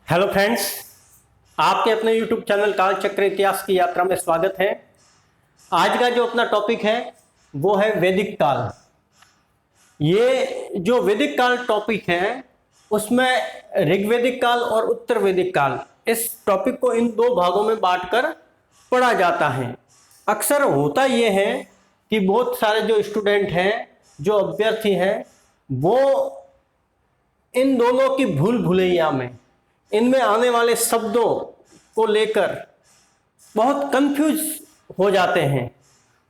Hello friends, आपके अपने YouTube channel कालचक्र इतिहास की यात्रा में स्वागत है। आज का जो अपना टॉपिक है वो है वैदिक काल। ये जो वैदिक काल टॉपिक है उसमें ऋग्वैदिक काल और उत्तर वैदिक काल, इस टॉपिक को इन दो भागों में बांटकर पढ़ा जाता है। अक्सर होता ये है कि बहुत सारे जो स्टूडेंट हैं, जो अभ्यर्थी हैं, वो इन दोनों की भूल भुलैया में, इनमें आने वाले शब्दों को लेकर बहुत कंफ्यूज हो जाते हैं।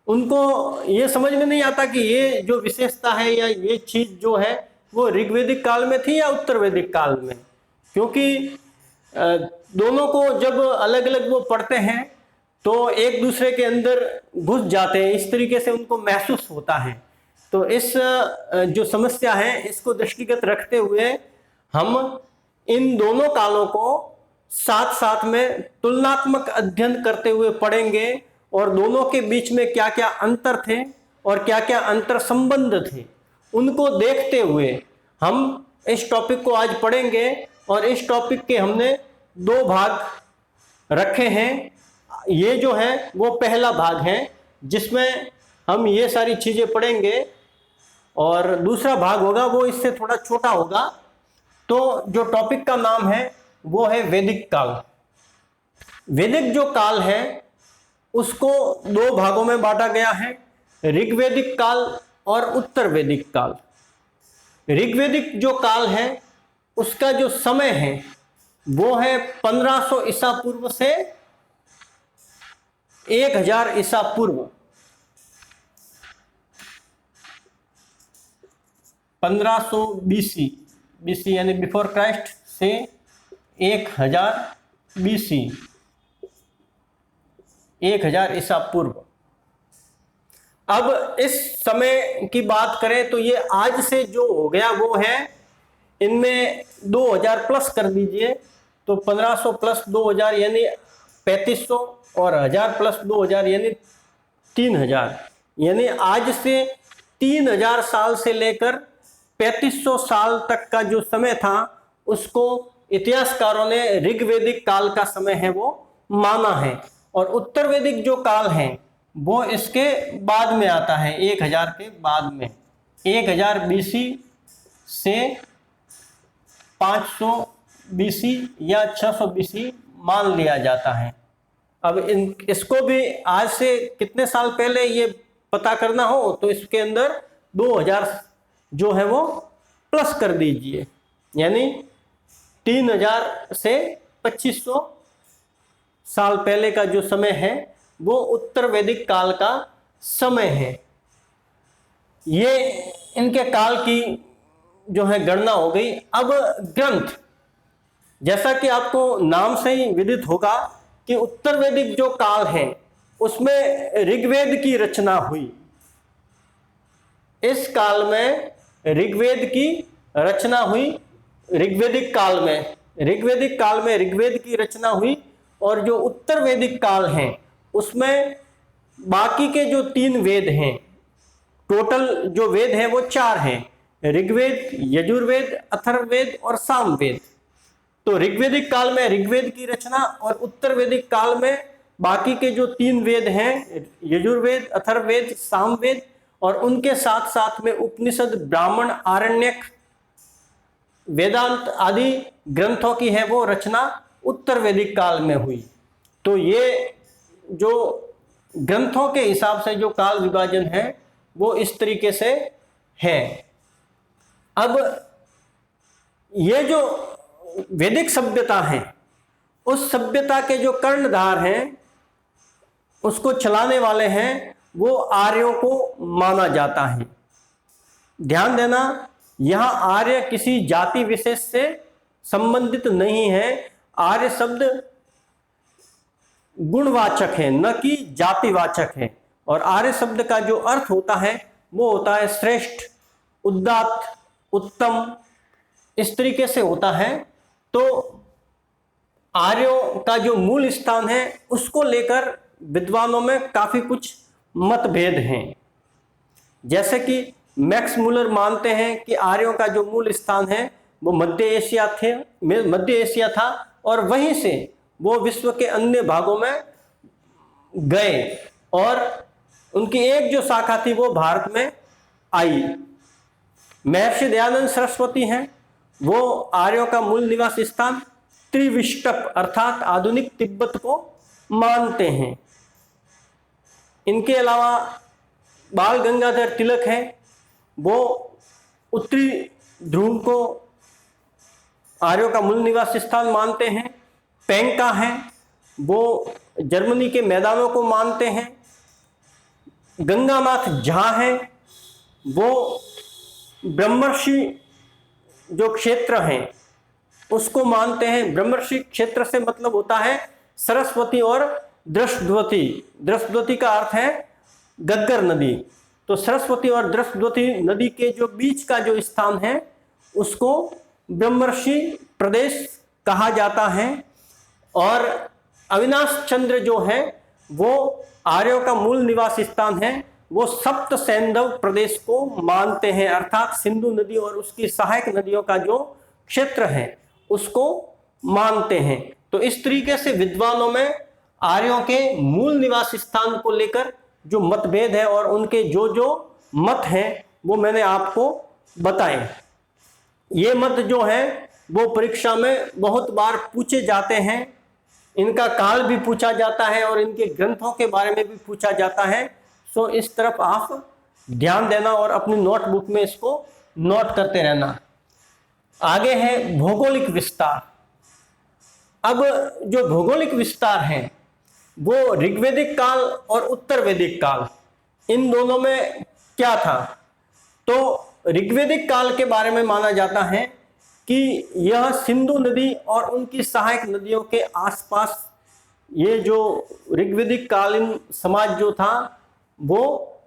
उनको ये समझ में नहीं आता कि ये जो विशेषता है या ये चीज जो है वो ऋग्वैदिक काल में थी या उत्तर वैदिक काल में, क्योंकि दोनों को जब अलग अलग वो पढ़ते हैं तो एक दूसरे के अंदर घुस जाते हैं, इस तरीके से उनको महसूस होता है। तो इस जो समस्या है इसको दृष्टिगत रखते हुए हम इन दोनों कालों को साथ साथ में तुलनात्मक अध्ययन करते हुए पढ़ेंगे और दोनों के बीच में क्या क्या अंतर थे और क्या क्या अंतर संबंध थे उनको देखते हुए हम इस टॉपिक को आज पढ़ेंगे। और इस टॉपिक के हमने दो भाग रखे हैं। ये जो है वो पहला भाग है जिसमें हम ये सारी चीजें पढ़ेंगे, और दूसरा भाग होगा वो इससे थोड़ा छोटा होगा। तो जो टॉपिक का नाम है वो है वैदिक काल। वैदिक जो काल है उसको दो भागों में बांटा गया है, ऋग्वैदिक काल और उत्तर वैदिक काल। ऋग्वैदिक जो काल है उसका जो समय है वो है 1500 ईसा पूर्व से 1000 ईसा पूर्व। 1500 बीसी यानी बिफोर क्राइस्ट से 1000 बीसी, 1000 ईसा पूर्व। अब इस समय की बात करें तो ये आज से जो हो गया वो है, इनमें 2000 प्लस कर दीजिए तो 1500 प्लस 2000 यानी 3500 और 1000 प्लस 2000 यानी 3000। यानी आज से 3000 साल से लेकर 3500 साल तक का जो समय था उसको इतिहासकारों ने ऋग्वैदिक काल का समय है वो माना है। और उत्तर वैदिक जो काल है वो इसके बाद में आता है, 1000 के बाद में, 1000 बीसी से 500 बीसी या 600 बीसी मान लिया जाता है। अब इसको भी आज से कितने साल पहले ये पता करना हो तो इसके अंदर 2000 जो है वो प्लस कर दीजिए, यानी 3000 से 2500 साल पहले का जो समय है वो उत्तर वैदिक काल का समय है। ये इनके काल की जो है गणना हो गई। अब ग्रंथ, जैसा कि आपको नाम से ही विदित होगा कि उत्तर वैदिक जो काल है उसमें ऋग्वेद की रचना हुई। इस काल में ऋग्वेद की रचना हुई। ऋग्वैदिक काल में ऋग्वेद की रचना हुई। और जो उत्तर वैदिक काल है उसमें बाकी के जो 3 वेद हैं, टोटल जो वेद हैं वो 4 हैं, ऋग्वेद, यजुर्वेद, अथर्ववेद और सामवेद। तो ऋग्वैदिक काल में ऋग्वेद की रचना और उत्तर वैदिक काल में बाकी के जो 3 वेद हैं, यजुर्वेद, अथर्ववेद, सामवेद, और उनके साथ साथ में उपनिषद, ब्राह्मण, आरण्यक, वेदांत आदि ग्रंथों की है वो रचना उत्तर वैदिक काल में हुई। तो ये जो ग्रंथों के हिसाब से जो काल विभाजन है वो इस तरीके से है। अब ये जो वैदिक सभ्यता है उस सभ्यता के जो कर्णधार हैं, उसको चलाने वाले हैं, वो आर्यों को माना जाता है। ध्यान देना, यहां आर्य किसी जाति विशेष से संबंधित नहीं है। आर्य शब्द गुणवाचक है, न कि जातिवाचक है। और आर्य शब्द का जो अर्थ होता है वो होता है श्रेष्ठ, उदात्त, उत्तम, इस तरीके से होता है। तो आर्यों का जो मूल स्थान है उसको लेकर विद्वानों में काफी कुछ मतभेद हैं। जैसे कि मैक्स मुलर मानते हैं कि आर्यों का जो मूल स्थान है वो मध्य एशिया था, और वहीं से वो विश्व के अन्य भागों में गए और उनकी एक जो शाखा थी वो भारत में आई। महर्षि दयानंद सरस्वती हैं, वो आर्यों का मूल निवास स्थान त्रिविष्टप अर्थात आधुनिक तिब्बत को मानते हैं। इनके अलावा बाल गंगाधर तिलक हैं, वो उत्तरी ध्रुव को आर्यों का मूल निवास स्थान मानते हैं। पेंका हैं, वो जर्मनी के मैदानों को मानते हैं। गंगानाथ झा हैं, वो ब्रह्मर्षि जो क्षेत्र हैं उसको मानते हैं। ब्रह्मर्षि क्षेत्र से मतलब होता है सरस्वती और दृष्टद्वती। दृष्टद्वती का अर्थ है गग्गर नदी। तो सरस्वती और दृष्टद्वती नदी के जो बीच का जो स्थान है उसको ब्रह्मर्षि प्रदेश कहा जाता है। और अविनाश चंद्र जो है वो आर्यों का मूल निवास स्थान है, वो सप्त सैंधव प्रदेश को मानते हैं, अर्थात सिंधु नदी और उसकी सहायक नदियों का जो क्षेत्र है उसको मानते हैं। तो इस तरीके से विद्वानों में आर्यों के मूल निवास स्थान को लेकर जो मतभेद है और उनके जो जो मत हैं वो मैंने आपको बताए। ये मत जो है वो परीक्षा में बहुत बार पूछे जाते हैं, इनका काल भी पूछा जाता है और इनके ग्रंथों के बारे में भी पूछा जाता है। सो इस तरफ आप ध्यान देना और अपनी नोटबुक में इसको नोट करते रहना। आगे है भौगोलिक विस्तार। अब जो भौगोलिक विस्तार है वो ऋग्वेदिक काल और उत्तर वैदिक काल, इन दोनों में क्या था? तो ऋग्वेदिक काल के बारे में माना जाता है कि यह सिंधु नदी और उनकी सहायक नदियों के आसपास, ये जो ऋग्वेदिक कालीन समाज जो था वो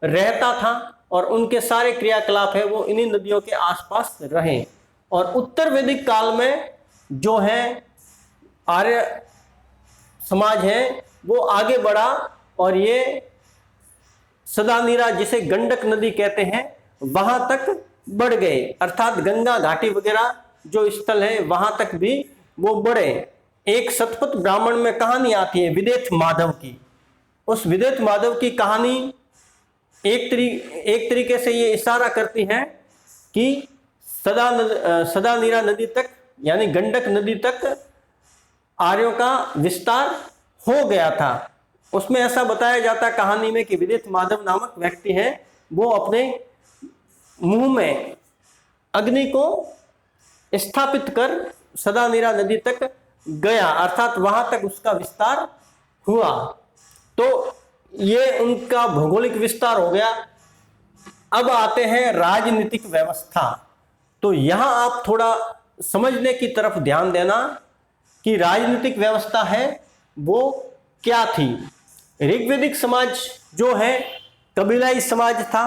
रहता था और उनके सारे क्रियाकलाप है वो इन्हीं नदियों के आसपास रहे। और उत्तर वैदिक काल में जो है आर्य समाज है वो आगे बढ़ा और ये सदानीरा, जिसे गंडक नदी कहते हैं, वहां तक बढ़ गए, अर्थात गंगा घाटी वगैरह जो स्थल है वहां तक भी वो बढ़े। एक शतपथ ब्राह्मण में कहानी आती है विदेथ माधव की। उस विदेथ माधव की कहानी एक तरीके से ये इशारा करती है कि सदानीरा नदी तक यानी गंडक नदी तक आर्यों का विस्तार हो गया था। उसमें ऐसा बताया जाता है कहानी में कि विदेथ माधव नामक व्यक्ति है, वो अपने मुंह में अग्नि को स्थापित कर सदानीरा नदी तक गया, अर्थात वहां तक उसका विस्तार हुआ। तो ये उनका भौगोलिक विस्तार हो गया। अब आते हैं राजनीतिक व्यवस्था। तो यहां आप थोड़ा समझने की तरफ ध्यान देना कि राजनीतिक व्यवस्था है वो क्या थी। ऋग्वेदिक समाज जो है कबीलाई समाज था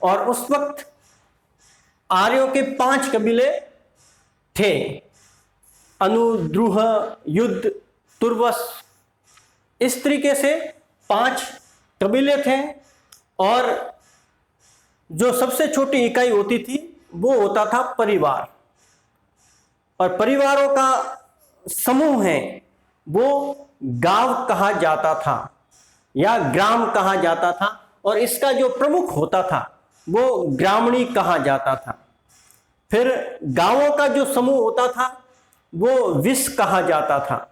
और उस वक्त आर्यों के 5 कबीले थे, अनु, द्रुह, युद्ध, तुर्वस, इस तरीके से 5 कबीले थे। और जो सबसे छोटी इकाई होती थी वो होता था परिवार। और परिवारों का समूह है वो गांव कहा जाता था या ग्राम कहा जाता था, और इसका जो प्रमुख होता था वो ग्रामणी कहा जाता था। फिर गांवों का जो समूह होता था वो विस कहा जाता था।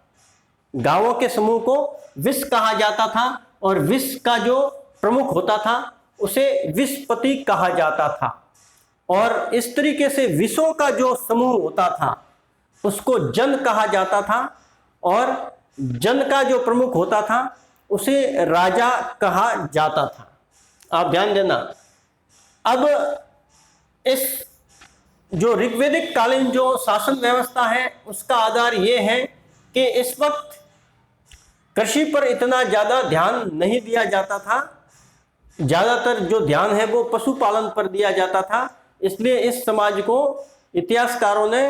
गांवों के समूह को विस कहा जाता था और विस का जो प्रमुख होता था उसे विसपति कहा जाता था। और इस तरीके से विसों का जो समूह होता था उसको जन कहा जाता था और जन का जो प्रमुख होता था उसे राजा कहा जाता था। आप ध्यान देना। अब इस जो ऋग्वेदिक कालीन जो शासन व्यवस्था है उसका आधार ये है कि इस वक्त कृषि पर इतना ज़्यादा ध्यान नहीं दिया जाता था, ज़्यादातर जो ध्यान है वो पशुपालन पर दिया जाता था। इसलिए इस समाज को इतिहासकारों ने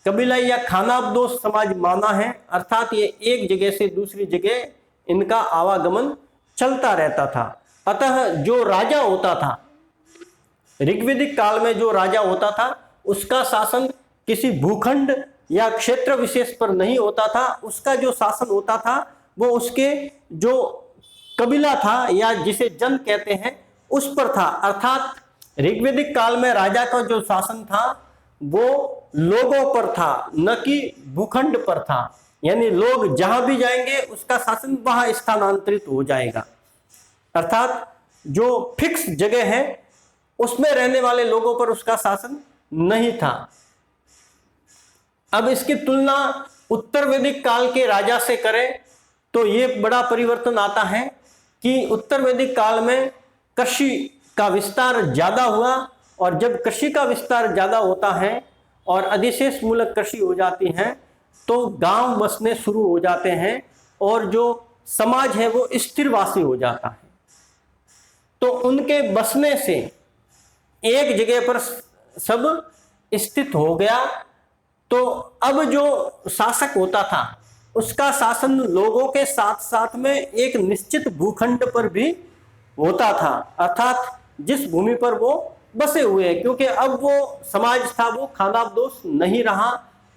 कबीलाई या खानाबदोश समाज माना है, अर्थात ये एक जगह से दूसरी जगह इनका आवागमन चलता रहता था। अतः जो राजा होता था, ऋग्वेदिक काल में जो राजा होता था उसका शासन किसी भूखंड या क्षेत्र विशेष पर नहीं होता था, उसका जो शासन होता था वो उसके जो कबीला था या जिसे जन कहते हैं उस पर था। अर्थात ऋग्वैदिक काल में राजा का जो शासन था वो लोगों पर था, न कि भूखंड पर था। यानी लोग जहां भी जाएंगे उसका शासन वहां स्थानांतरित हो जाएगा। अर्थात जो फिक्स जगह है उसमें रहने वाले लोगों पर उसका शासन नहीं था। अब इसकी तुलना उत्तर वैदिक काल के राजा से करें तो ये बड़ा परिवर्तन आता है कि उत्तर वैदिक काल में कृषि का विस्तार ज्यादा हुआ, और जब कृषि का विस्तार ज्यादा होता है और अधिशेष मूलक कृषि हो जाती है तो गांव बसने शुरू हो जाते हैं और जो समाज है वो स्थिरवासी हो जाता है। तो उनके बसने से एक जगह पर सब स्थित हो गया। तो अब जो शासक होता था उसका शासन लोगों के साथ साथ में एक निश्चित भूखंड पर भी होता था, अर्थात जिस भूमि पर वो बसे हुए हैं, क्योंकि अब वो समाज था वो खानाबदोश नहीं रहा,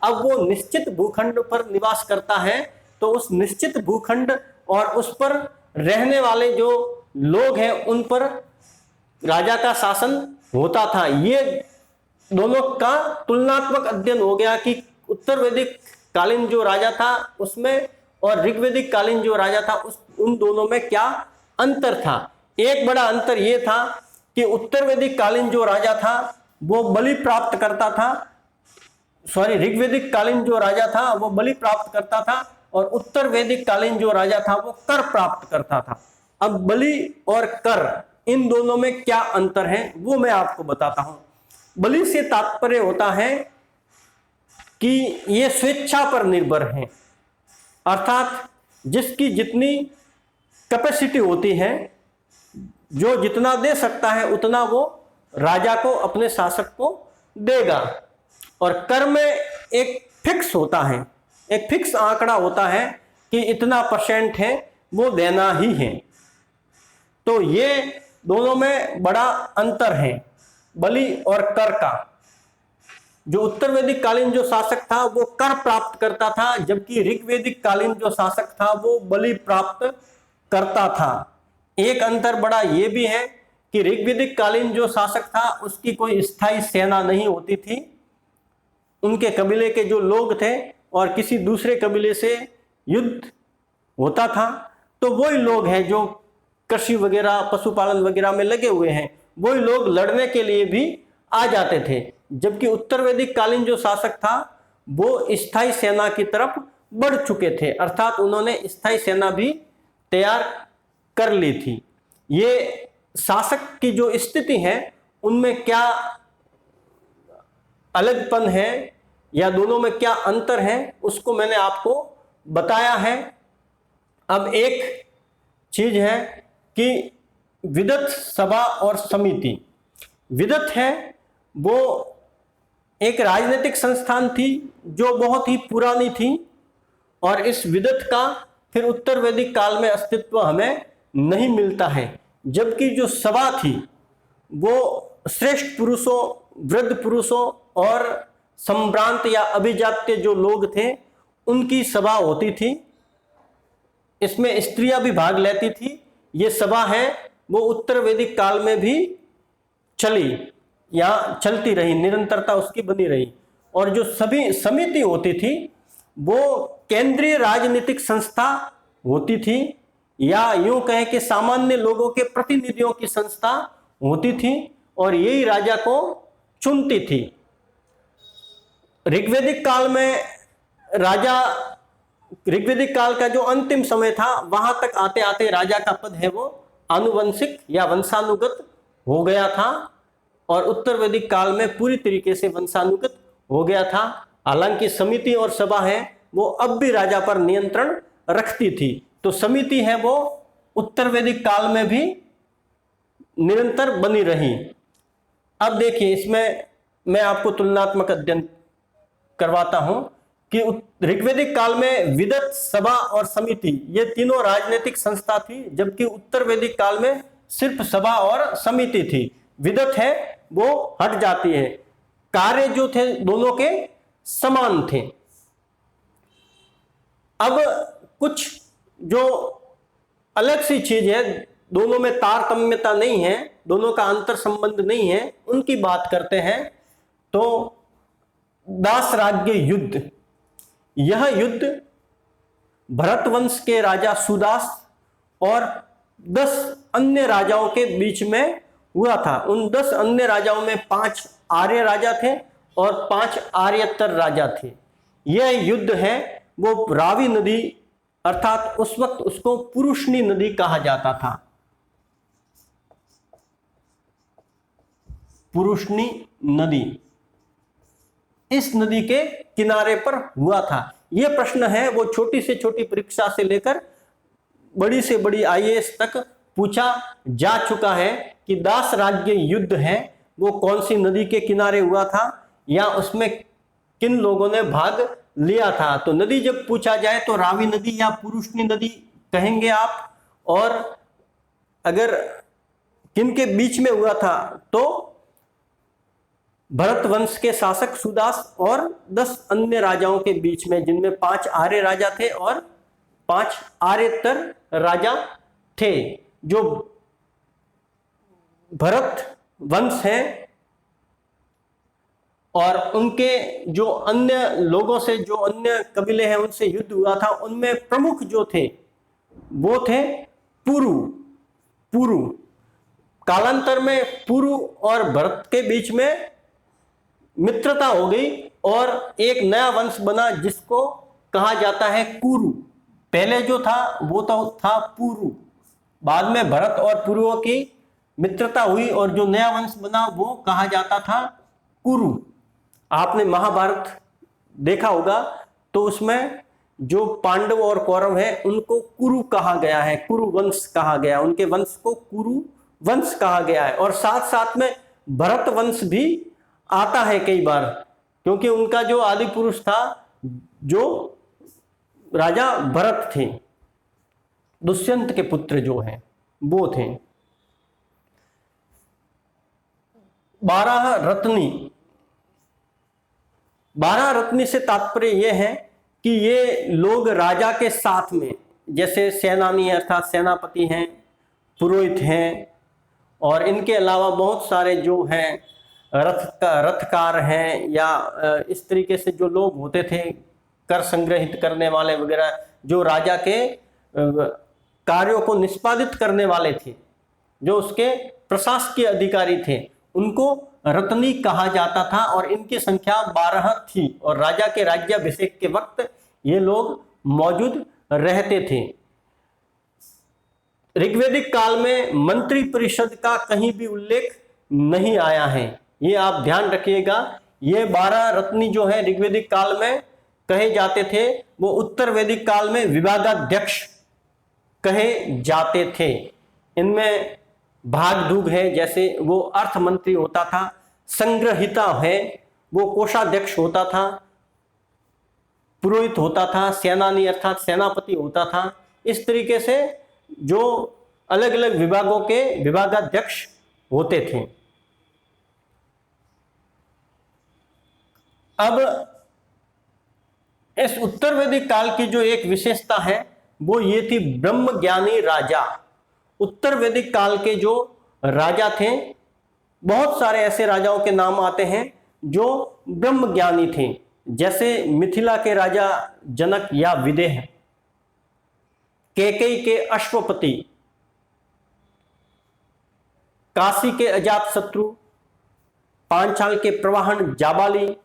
अब वो निश्चित भूखंड पर निवास करता है। तो उस निश्चित भूखंड और उस पर रहने वाले जो लोग हैं उन पर राजा का शासन होता था। ये दोनों का तुलनात्मक अध्ययन हो गया कि उत्तर वैदिक कालीन जो राजा था उसमें और ऋग्वैदिक कालीन जो राजा था उन दोनों में क्या अंतर था। एक बड़ा अंतर यह था कि उत्तर वैदिक कालीन जो राजा था वो बलि प्राप्त करता था, ऋग्वैदिक कालीन जो राजा था वो बलि प्राप्त करता था और उत्तर वैदिक कालीन जो राजा था वो कर प्राप्त करता था। अब बलि और कर इन दोनों में क्या अंतर है वो मैं आपको बताता हूं। बलि से तात्पर्य होता है कि ये स्वेच्छा पर निर्भर है, अर्थात जिसकी जितनी कैपेसिटी होती है, जो जितना दे सकता है उतना वो राजा को अपने शासक को देगा। और कर में एक फिक्स होता है, एक फिक्स आंकड़ा होता है कि इतना % है वो देना ही है। तो ये दोनों में बड़ा अंतर है बलि और कर का। जो उत्तर वैदिक कालीन जो शासक था वो कर प्राप्त करता था, जबकि ऋग्वैदिक कालीन जो शासक था वो बलि प्राप्त करता था। एक अंतर बड़ा ये भी है कि ऋग्वैदिक कालीन जो शासक था उसकी कोई स्थायी सेना नहीं होती थी, उनके कबीले के जो लोग थे और किसी दूसरे कबीले से युद्ध होता था तो वही लोग हैं जो कृषि वगैरह पशुपालन वगैरह में लगे हुए हैं, वही लोग लड़ने के लिए भी आ जाते थे। जबकि उत्तर वैदिक कालीन जो शासक था वो स्थायी सेना की तरफ बढ़ चुके थे, अर्थात उन्होंने स्थायी सेना भी तैयार कर ली थी। ये शासक की जो स्थिति है उनमें क्या अलगपन है या दोनों में क्या अंतर है उसको मैंने आपको बताया है। अब एक चीज है कि विदत सभा और समिति। विदत है वो एक राजनीतिक संस्थान थी जो बहुत ही पुरानी थी और इस विदत का फिर उत्तर वैदिक काल में अस्तित्व हमें नहीं मिलता है। जबकि जो सभा थी वो श्रेष्ठ पुरुषों, वृद्ध पुरुषों और संभ्रांत या अभिजात्य जो लोग थे उनकी सभा होती थी। इसमें स्त्रियां भी भाग लेती थी। ये सभा है वो उत्तर वैदिक काल में भी चली या चलती रही, निरंतरता उसकी बनी रही। और जो सभी समिति होती थी वो केंद्रीय राजनीतिक संस्था होती थी या यूं कहें कि सामान्य लोगों के प्रतिनिधियों की संस्था होती थी और यही राजा को चुनती थी। ऋग्वैदिक काल में ऋग्वैदिक काल का जो अंतिम समय था वहां तक आते आते राजा का पद है वो आनुवंशिक या वंशानुगत हो गया था और उत्तर वैदिक काल में पूरी तरीके से वंशानुगत हो गया था। हालांकि समिति और सभा है वो अब भी राजा पर नियंत्रण रखती थी। तो समिति है वो उत्तर वैदिक काल में भी निरंतर बनी रही। अब देखिए इसमें मैं आपको तुलनात्मक अध्ययन करवाता हूं कि ऋग्वैदिक काल में विदत, सभा और समिति ये तीनों राजनीतिक संस्था थी, जबकि उत्तर वैदिक काल में सिर्फ सभा और समिति थी। विदत है वो हट जाती है। कार्य जो थे दोनों के समान थे। अब कुछ जो अलग सी चीज है, दोनों में तारतम्यता नहीं है, दोनों का अंतर संबंध नहीं है, उनकी बात करते हैं। तो दासराज्य युद्ध, यह युद्ध भरत वंश के राजा सुदास और 10 अन्य राजाओं के बीच में हुआ था। उन 10 अन्य राजाओं में 5 आर्य राजा थे और 5 आर्यतर राजा थे। यह युद्ध है वो रावी नदी, अर्थात उस वक्त उसको पुरुषनी नदी कहा जाता था। पुरुषनी नदी, इस नदी के किनारे पर हुआ था। यह प्रश्न है वो छोटी से छोटी परीक्षा से लेकर बड़ी से बड़ी आईएएस तक पूछा जा चुका है कि दास राज्य युद्ध है वो कौन सी नदी के किनारे हुआ था या उसमें किन लोगों ने भाग लिया था। तो नदी जब पूछा जाए तो रावी नदी या पुरुषनी नदी कहेंगे आप, और अगर किन के बीच में हुआ था तो भरत वंश के शासक सुदास और 10 अन्य राजाओं के बीच में, जिनमें 5 आर्य राजा थे और 5 आर्यतर राजा थे। जो भरत वंश है और उनके जो अन्य लोगों से, जो अन्य कबीले हैं उनसे युद्ध हुआ था, उनमें प्रमुख जो थे वो थे पुरु। कालांतर में पुरु और भरत के बीच में मित्रता हो गई और एक नया वंश बना जिसको कहा जाता है कुरु। पहले जो था वो तो था पुरु, बाद में भरत और पुरुओं की मित्रता हुई और जो नया वंश बना वो कहा जाता था कुरु। आपने महाभारत देखा होगा तो उसमें जो पांडव और कौरव हैं उनको कुरु कहा गया है, कुरु वंश कहा गया, उनके वंश को कुरु वंश कहा गया है। और साथ साथ में भरत वंश भी आता है कई बार, क्योंकि उनका जो आदि पुरुष था, जो राजा भरत थे, दुष्यंत के पुत्र जो हैं वो थे। 12 रत्नी से तात्पर्य यह है कि ये लोग राजा के साथ में, जैसे सेनानी अर्थात सेनापति हैं, पुरोहित हैं, और इनके अलावा बहुत सारे जो हैं रथकार हैं, या इस तरीके से जो लोग होते थे कर संग्रहित करने वाले वगैरह, जो राजा के कार्यों को निष्पादित करने वाले थे, जो उसके प्रशासकीय अधिकारी थे, उनको रत्नी कहा जाता था। और इनकी संख्या 12 थी और राजा के राज्याभिषेक के वक्त ये लोग मौजूद रहते थे। ऋग्वेदिक काल में मंत्री परिषद का कहीं भी उल्लेख नहीं आया है, ये आप ध्यान रखिएगा। ये 12 रत्नी जो है ऋग्वेदिक काल में कहे जाते थे, वो उत्तर वैदिक काल में विभागाध्यक्ष कहे जाते थे। इनमें भागदूग है, जैसे वो अर्थ मंत्री होता था, संग्रहिता है वो कोषाध्यक्ष होता था, पुरोहित होता था, सेनानी अर्थात सेनापति होता था। इस तरीके से जो अलग अलग विभागों के विभागाध्यक्ष होते थे। अब इस उत्तर वैदिक काल की जो एक विशेषता है वो ये थी ब्रह्म ज्ञानी राजा। उत्तर वैदिक काल के जो राजा थे, बहुत सारे ऐसे राजाओं के नाम आते हैं जो ब्रह्म ज्ञानी थे, जैसे मिथिला के राजा जनक या विदेह, कैकेयी के अश्वपति, काशी के अजातशत्रु, पांचाल के प्रवाहन जाबाली,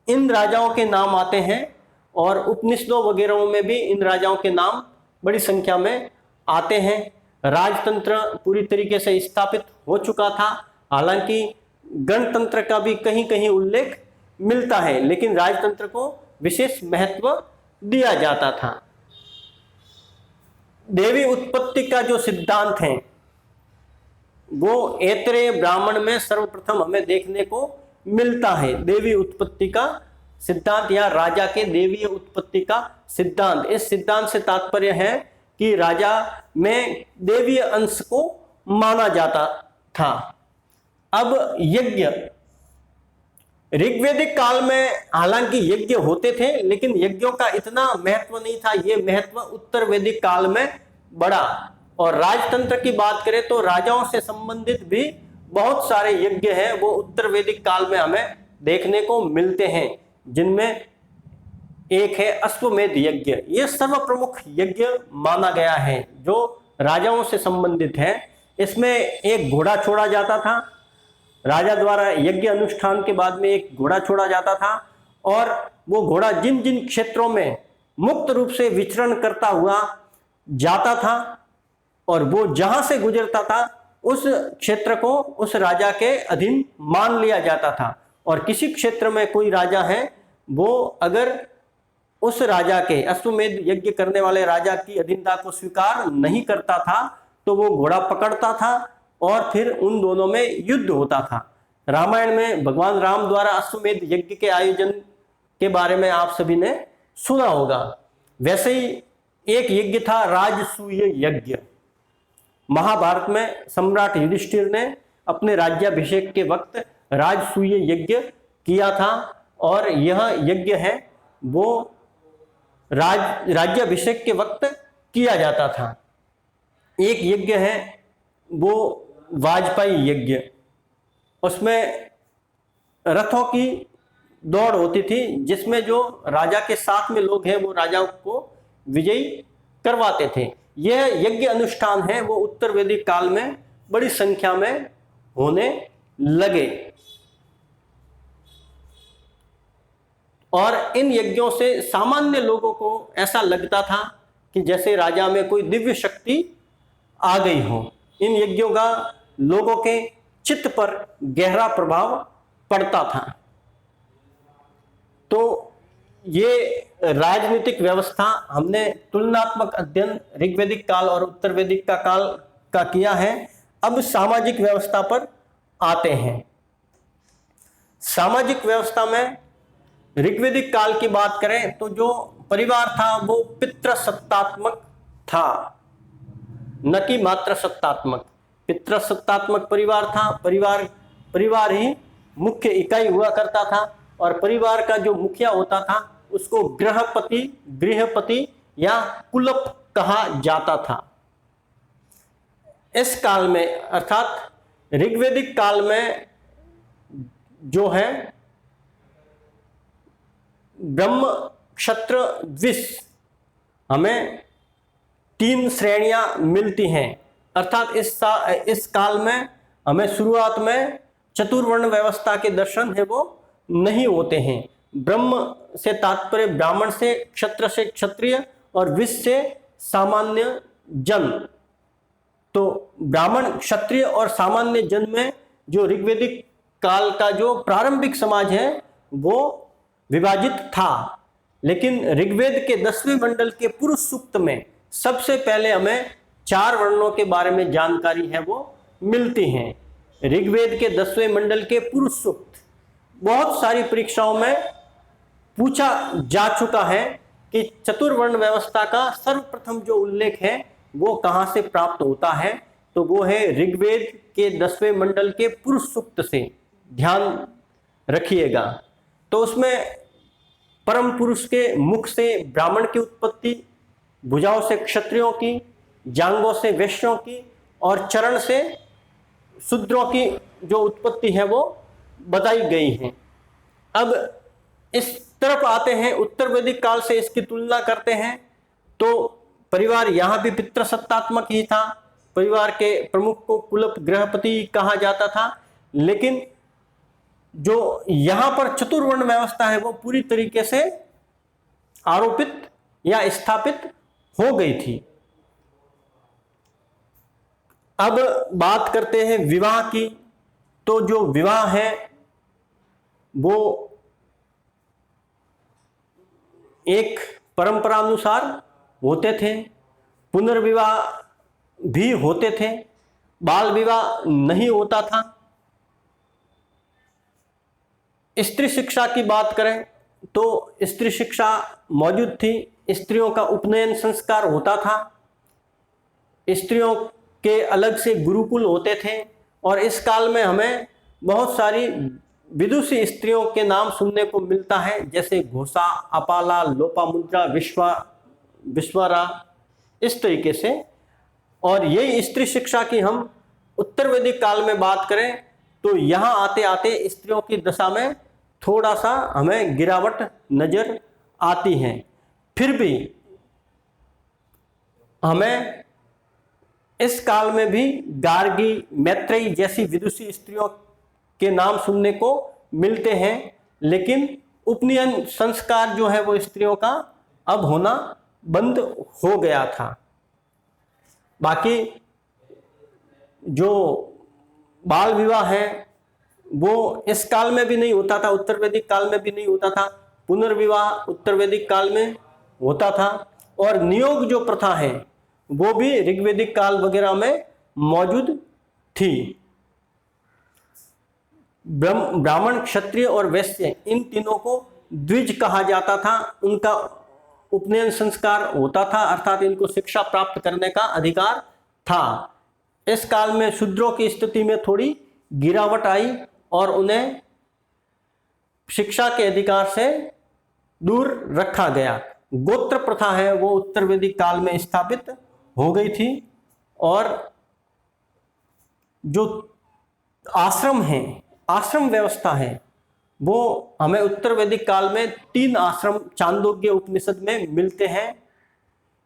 इन राजाओं के नाम आते हैं। और उपनिषदों वगैरह में भी इन राजाओं के नाम बड़ी संख्या में आते हैं। राजतंत्र पूरी तरीके से स्थापित हो चुका था, हालांकि गणतंत्र का भी कहीं कहीं उल्लेख मिलता है, लेकिन राजतंत्र को विशेष महत्व दिया जाता था। देवी उत्पत्ति का जो सिद्धांत है वो ऐतरेय ब्राह्मण में सर्वप्रथम हमें देखने को मिलता है। देवी उत्पत्ति का सिद्धांत या राजा के देवीय उत्पत्ति का सिद्धांत, इस सिद्धांत से तात्पर्य है कि राजा में देवीय अंश को माना जाता था। अब यज्ञ ऋग्वैदिक काल में हालांकि यज्ञ होते थे, लेकिन यज्ञों का इतना महत्व नहीं था। ये महत्व उत्तर वैदिक काल में बढ़ा। और राजतंत्र की बात करें तो राजाओं से संबंधित भी बहुत सारे यज्ञ हैं, वो उत्तर वैदिक काल में हमें देखने को मिलते हैं, जिनमें एक है अश्वमेध यज्ञ। ये सर्व प्रमुख यज्ञ माना गया है जो राजाओं से संबंधित है। इसमें एक घोड़ा छोड़ा जाता था, राजा द्वारा यज्ञ अनुष्ठान के बाद में एक घोड़ा छोड़ा जाता था, और वो घोड़ा जिन जिन क्षेत्रों में मुक्त रूप से विचरण करता हुआ जाता था और वो जहां से गुजरता था उस क्षेत्र को उस राजा के अधीन मान लिया जाता था। और किसी क्षेत्र में कोई राजा है, वो अगर उस राजा के अश्वमेध यज्ञ करने वाले राजा की अधीनता को स्वीकार नहीं करता था तो वो घोड़ा पकड़ता था और फिर उन दोनों में युद्ध होता था। रामायण में भगवान राम द्वारा अश्वमेध यज्ञ के आयोजन के बारे में आप सभी ने सुना होगा। वैसे ही एक यज्ञ था राजसूय यज्ञ। महाभारत में सम्राट युधिष्ठिर ने अपने राज्याभिषेक के वक्त राजसूय यज्ञ किया था, और यह यज्ञ है वो राज्याभिषेक के वक्त किया जाता था। एक यज्ञ है वो वाजपेयी यज्ञ। उसमें रथों की दौड़ होती थी, जिसमें जो राजा के साथ में लोग हैं वो राजा को विजयी करवाते थे। यह यज्ञ अनुष्ठान है वो उत्तर वैदिक काल में बड़ी संख्या में होने लगे, और इन यज्ञों से सामान्य लोगों को ऐसा लगता था कि जैसे राजा में कोई दिव्य शक्ति आ गई हो। इन यज्ञों का लोगों के चित्त पर गहरा प्रभाव पड़ता था। तो ये राजनीतिक व्यवस्था हमने तुलनात्मक अध्ययन ऋग्वैदिक काल और उत्तर वैदिक का काल का किया है। अब सामाजिक व्यवस्था पर आते हैं। सामाजिक व्यवस्था में ऋग्वैदिक काल की बात करें तो जो परिवार था वो पितृसत्तात्मक था, न कि मात्र सत्तात्मक। पितृसत्तात्मक परिवार था। परिवार ही मुख्य इकाई हुआ करता था, और परिवार का जो मुखिया होता था उसको गृहपति या कुलप कहा जाता था। इस काल में अर्थात ऋग्वैदिक काल में जो है ब्रह्म क्षत्र द्विष हमें 3 श्रेणियां मिलती हैं। अर्थात इस काल में हमें शुरुआत में चतुर्वर्ण व्यवस्था के दर्शन है वो नहीं होते हैं। ब्रह्म से तात्पर्य ब्राह्मण से, क्षत्र से क्षत्रिय, और विष से सामान्य जन। तो ब्राह्मण, क्षत्रिय और सामान्य जन में जो ऋग्वैदिक काल का जो प्रारंभिक समाज है वो विभाजित था। लेकिन ऋग्वेद के 10वें मंडल के पुरुष सूक्त में सबसे पहले हमें 4 वर्णों के बारे में जानकारी है वो मिलती हैं। ऋग्वेद के 10वें मंडल के पुरुष सूक्त बहुत सारी परीक्षाओं में पूछा जा चुका है कि चतुर्वर्ण व्यवस्था का सर्वप्रथम जो उल्लेख है वो कहाँ से प्राप्त होता है, तो वो है ऋग्वेद के 10वें मंडल के पुरुष सूक्त से। ध्यान रखिएगा। तो उसमें परम पुरुष के मुख से ब्राह्मण की उत्पत्ति, भुजाओं से क्षत्रियों की, जांघों से वैश्यों की, और चरण से शूद्रों की जो उत्पत्ति है वो बताई गई है। अब इस तरफ आते हैं, उत्तर वैदिक काल से इसकी तुलना करते हैं तो परिवार यहाँ भी पितृसत्तात्मक ही था। परिवार के प्रमुख को कुलप गृहपति कहा जाता था। लेकिन जो यहाँ पर चतुर्वर्ण व्यवस्था है वो पूरी तरीके से आरोपित या स्थापित हो गई थी। अब बात करते हैं विवाह की। तो जो विवाह है वो एक परंपरा अनुसार होते थे, पुनर्विवाह भी होते थे, बाल विवाह नहीं होता था। स्त्री शिक्षा की बात करें तो स्त्री शिक्षा मौजूद थी। स्त्रियों का उपनयन संस्कार होता था। स्त्रियों के अलग से गुरुकुल होते थे। और इस काल में हमें बहुत सारी विदुषी स्त्रियों के नाम सुनने को मिलता है, जैसे घोषा, अपाला, लोपामुद्रा, विश्वारा, इस तरीके से। और यही स्त्री शिक्षा की हम उत्तर वैदिक काल में बात करें तो यहाँ आते आते स्त्रियों की दशा में थोड़ा सा हमें गिरावट नजर आती है। फिर भी हमें इस काल में भी गार्गी, मैत्रेयी जैसी विदुषी स्त्रियों के नाम सुनने को मिलते हैं, लेकिन उपनयन संस्कार जो है वो स्त्रियों का अब होना बंद हो गया था। बाकी जो बाल विवाह है वो इस काल में भी नहीं होता था, उत्तर वैदिक काल में भी नहीं होता था। पुनर्विवाह उत्तर वैदिक काल में होता था। और नियोग जो प्रथा है वो भी ऋग्वेदिक काल वगैरह में मौजूद थी। ब्राह्मण, क्षत्रिय और वैश्य, इन तीनों को द्विज कहा जाता था। उनका उपनयन संस्कार होता था, अर्थात इनको शिक्षा प्राप्त करने का अधिकार था। इस काल में शूद्रों की स्थिति में थोड़ी गिरावट आई और उन्हें शिक्षा के अधिकार से दूर रखा गया। गोत्र प्रथा है वो उत्तर वैदिक काल में स्थापित हो गई थी। और जो आश्रम है, आश्रम व्यवस्था है, वो हमें उत्तर वैदिक काल में 3 आश्रम चांदोग्य उपनिषद में मिलते हैं।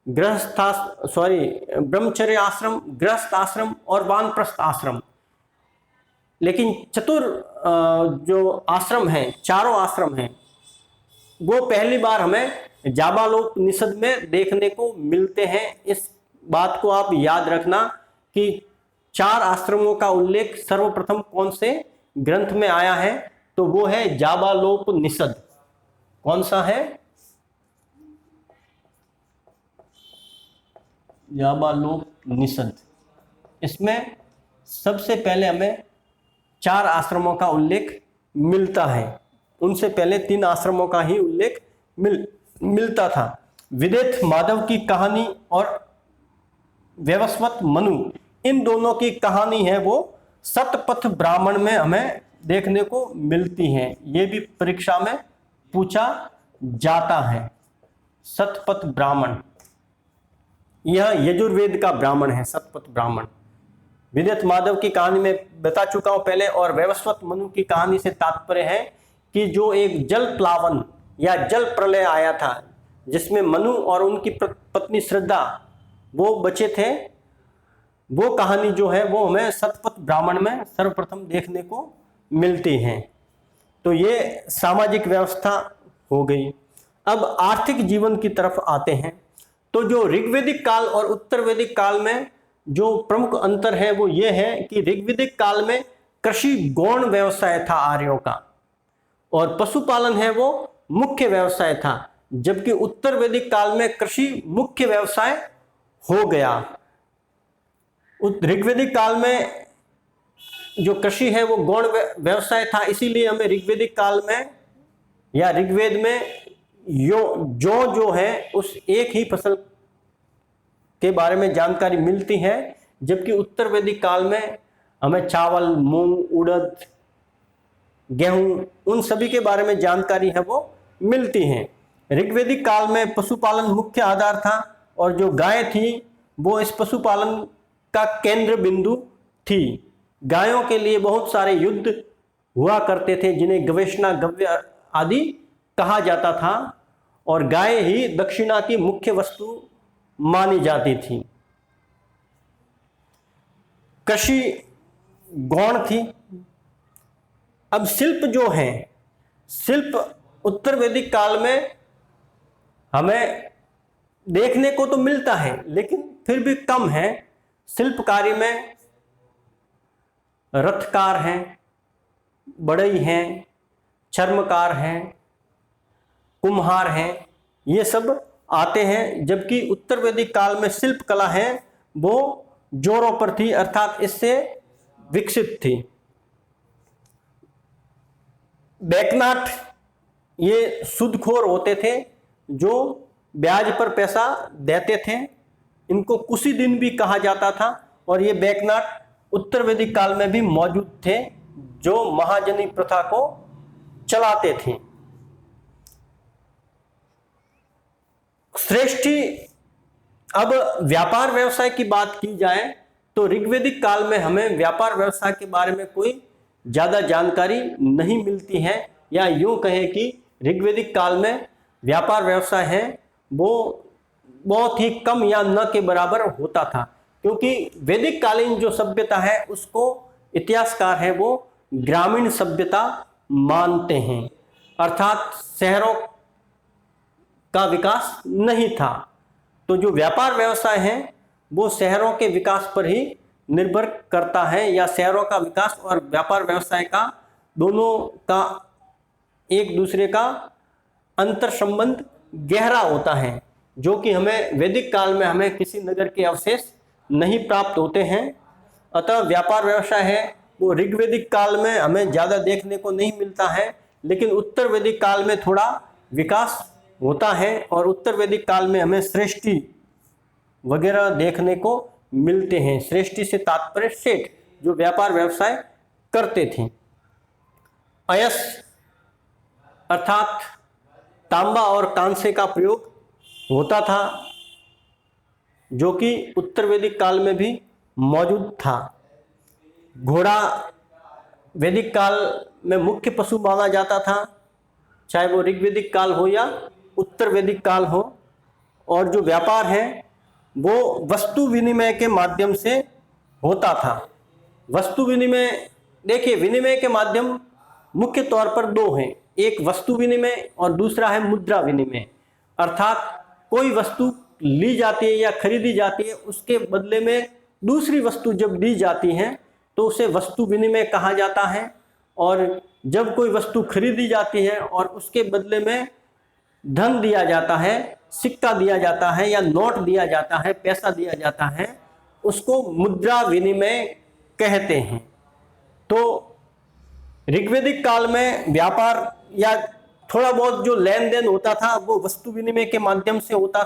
ब्रह्मचर्य आश्रम, गृहस्थ आश्रम और वानप्रस्थ आश्रम। लेकिन चतुर जो आश्रम हैं, चारों आश्रम हैं, वो पहली बार हमें जाबालोपनिषद में देखने को मिलते हैं। इस बात को आप याद रखना कि 4 आश्रमों का उल्लेख सर्वप्रथम कौन से ग्रंथ में आया है, तो वो है जाबालोपनिषद। कौन सा है? जाबालोपनिषद। इसमें सबसे पहले हमें 4 आश्रमों का उल्लेख मिलता है। उनसे पहले 3 आश्रमों का ही उल्लेख मिलता था। विदेथ माधव की कहानी और वैवस्वत मनु, इन दोनों की कहानी है वो शतपथ ब्राह्मण में हमें देखने को मिलती हैं। ये भी परीक्षा में पूछा जाता है। शतपथ ब्राह्मण, यह यजुर्वेद का ब्राह्मण है, शतपथ ब्राह्मण। विदेथ माधव की कहानी में बता चुका हूं पहले। और वैवस्वत मनु की कहानी से तात्पर्य है कि जो एक जल प्लावन या जल प्रलय आया था, जिसमें मनु और उनकी पत्नी श्रद्धा वो बचे थे, वो कहानी जो है वो हमें शतपथ ब्राह्मण में सर्वप्रथम देखने को मिलती है। तो ये सामाजिक व्यवस्था हो गई। अब आर्थिक जीवन की तरफ आते हैं। तो जो ऋग्वेदिक काल और उत्तर वैदिक काल में जो प्रमुख अंतर है वो ये है कि ऋग्वेदिक काल में कृषि गौण व्यवसाय था आर्यों का, और पशुपालन है वो मुख्य व्यवसाय था। जबकि उत्तर वैदिक काल में कृषि मुख्य व्यवसाय हो गया। ऋग्वेदिक काल में जो कृषि है वो गौण व्यवसाय था, इसीलिए हमें ऋग्वेदिक काल में या ऋग्वेद में जो है उस एक ही फसल के बारे में जानकारी मिलती है। जबकि उत्तर वैदिक काल में हमें चावल, मूंग, उड़द, गेहूं, उन सभी के बारे में जानकारी है वो मिलती है। ऋग्वेदिक काल में पशुपालन मुख्य आधार था और जो गाय थी वो इस पशुपालन का केंद्र बिंदु थी। गायों के लिए बहुत सारे युद्ध हुआ करते थे जिन्हें गवेषणा, गव्य आदि कहा जाता था, और गाय ही दक्षिणा की मुख्य वस्तु मानी जाती थी। कृषि गौण थी। अब शिल्प जो है, शिल्प उत्तर वैदिक काल में हमें देखने को तो मिलता है लेकिन फिर भी कम है। शिल्पकारी में रथकार हैं, बढ़ई हैं, चर्मकार हैं, कुम्हार हैं, ये सब आते हैं। जबकि उत्तर वैदिक काल में शिल्प कला है वो जोरों पर थी, अर्थात इससे विकसित थी। बैकनाट ये सूदखोर होते थे जो ब्याज पर पैसा देते थे। इनको कुशी दिन भी कहा जाता था, और ये बैकनाट उत्तर वैदिक काल में भी मौजूद थे। जो महाजनी प्रथा को चलाते थे। श्रेष्ठी, अब व्यापार व्यवसाय की बात की जाए तो ऋग्वैदिक काल में हमें व्यापार व्यवसाय के बारे में कोई ज़्यादा जानकारी नहीं मिलती है, या यूँ कहें कि ऋग्वैदिक काल में व्यापार व्यवसाय है वो बहुत ही कम या न के बराबर होता था, क्योंकि वैदिक कालीन जो सभ्यता है उसको इतिहासकार है वो ग्रामीण सभ्यता मानते हैं, अर्थात शहरों का विकास नहीं था। तो जो व्यापार व्यवसाय है वो शहरों के विकास पर ही निर्भर करता है, या शहरों का विकास और व्यापार व्यवसाय का दोनों का एक दूसरे का अंतर संबंध गहरा होता है, जो कि हमें वैदिक काल में हमें किसी नगर के अवशेष नहीं प्राप्त होते हैं। अतः व्यापार व्यवसाय है वो ऋग्वैदिक काल में हमें ज़्यादा देखने को नहीं मिलता है, लेकिन उत्तर वैदिक काल में थोड़ा विकास होता है, और उत्तर वैदिक काल में हमें श्रेष्ठी वगैरह देखने को मिलते हैं। श्रेष्ठी से तात्पर्य सेठ, जो व्यापार व्यवसाय करते थे। अयस अर्थात तांबा और कांसे का प्रयोग होता था, जो कि उत्तर वैदिक काल में भी मौजूद था। घोड़ा वैदिक काल में मुख्य पशु माना जाता था, चाहे वो ऋग्वैदिक काल हो या उत्तर वैदिक काल हो। और जो व्यापार है वो वस्तु विनिमय के माध्यम से होता था। वस्तु विनिमय, देखिए विनिमय के माध्यम मुख्य तौर पर दो हैं, एक वस्तु विनिमय और दूसरा है मुद्रा विनिमय। अर्थात कोई वस्तु ली जाती है या खरीदी जाती है, उसके बदले में दूसरी वस्तु जब दी जाती है तो उसे वस्तु विनिमय कहा जाता है। और जब कोई वस्तु खरीदी जाती है और उसके बदले में धन दिया जाता है, सिक्का दिया जाता है या नोट दिया जाता है, पैसा दिया जाता है, उसको मुद्रा विनिमय कहते हैं। तो ऋग्वैदिक काल में व्यापार या थोड़ा बहुत जो लेन देन होता था वो वस्तु विनिमय के माध्यम से होता